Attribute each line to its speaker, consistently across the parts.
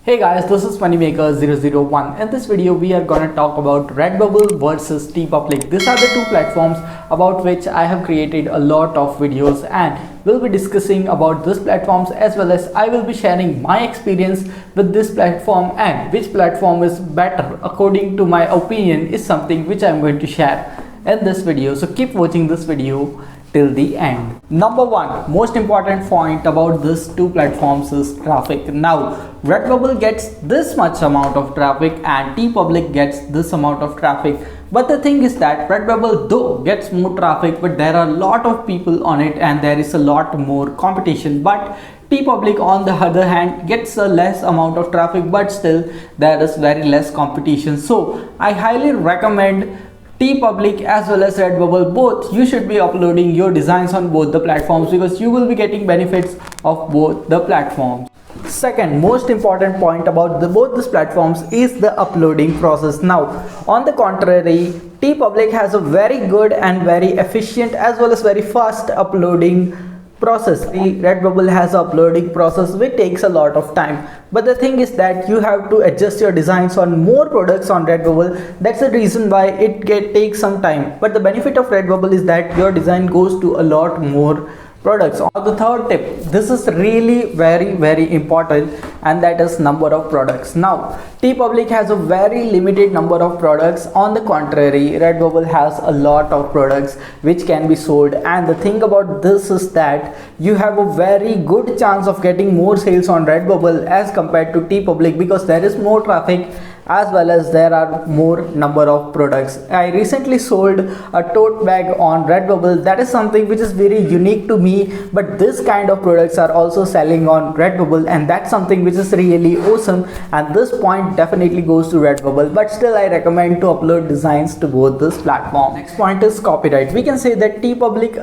Speaker 1: Hey guys, this is Moneymaker001. In this video, we are going to talk about Redbubble versus Teepublic. These are the two platforms about which I have created a lot of videos, and we'll be discussing about these platforms as well as I will be sharing my experience with this platform and which platform is better according to my opinion is something which I'm going to share in this video. So keep watching this video till the end. Number one, most important point about these two platforms is traffic. Now, Redbubble gets this much amount of traffic and Teepublic gets this amount of traffic. But the thing is that Redbubble though gets more traffic, but there are a lot of people on it and there is a lot more competition. But Teepublic on the other hand gets a less amount of traffic, but still there is very less competition. So I highly recommend Teepublic as well as Redbubble. Both you should be uploading your designs on both the platforms because you will be getting benefits of both the platforms. Second most important point about both these platforms is the uploading process. Now on the contrary, Teepublic has a very good and very efficient as well as very fast uploading process. The Redbubble has an uploading process which takes a lot of time, but the thing is that you have to adjust your designs on more products on Redbubble. That's the reason why it takes some time, but the benefit of Redbubble is that your design goes to a lot more products. On the third tip, this is really very important, and that is number of products. Now Teepublic has a very limited number of products. On the contrary, Redbubble has a lot of products which can be sold, and the thing about this is that you have a very good chance of getting more sales on Redbubble as compared to Teepublic because there is more traffic as well as there are more number of products. I recently sold a tote bag on Redbubble. That is something which is very unique to me, but this kind of products are also selling on Redbubble, and that's something which is really awesome, and this point definitely goes to Redbubble. But still I recommend to upload designs to both this platform. Next point is copyright. We can say that Teepublic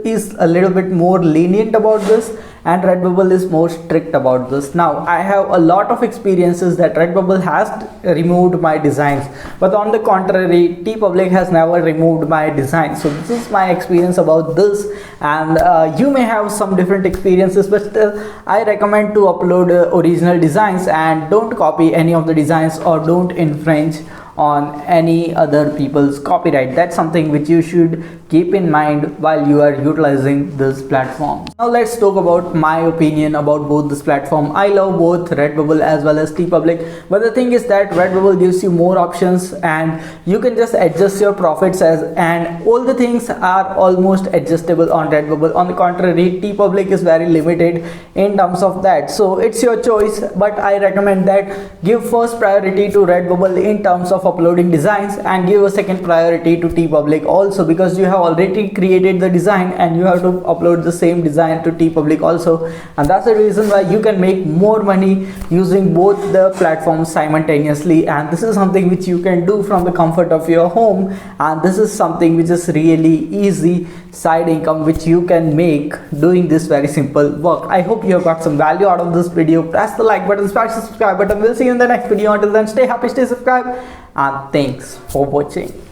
Speaker 1: is a little bit more lenient about this and Redbubble is more strict about this. Now I have a lot of experiences that Redbubble has removed my designs, but on the contrary, Teepublic has never removed my designs. So this is my experience about this, and you may have some different experiences, but still I recommend to upload original designs and don't copy any of the designs or don't infringe on any other people's copyright. That's something which you should keep in mind while you are utilizing this platform. Now let's talk about my opinion about both this platform. I love both Redbubble as well as Teepublic, but the thing is that Redbubble gives you more options and you can just adjust your profits and all the things are almost adjustable on Redbubble. On the contrary, Teepublic is very limited in terms of that, so it's your choice, but I recommend that give first priority to Redbubble in terms of uploading designs and give a second priority to Teepublic also, because you have already created the design and you have to upload the same design to Teepublic also, and that's the reason why you can make more money using both the platforms simultaneously. And this is something which you can do from the comfort of your home, and this is something which is really easy side income which you can make doing this very simple work. I hope you have got some value out of this video. Press the like button, smash the subscribe button. We'll see you in the next video. Until then, stay happy, stay subscribed, and thanks for watching.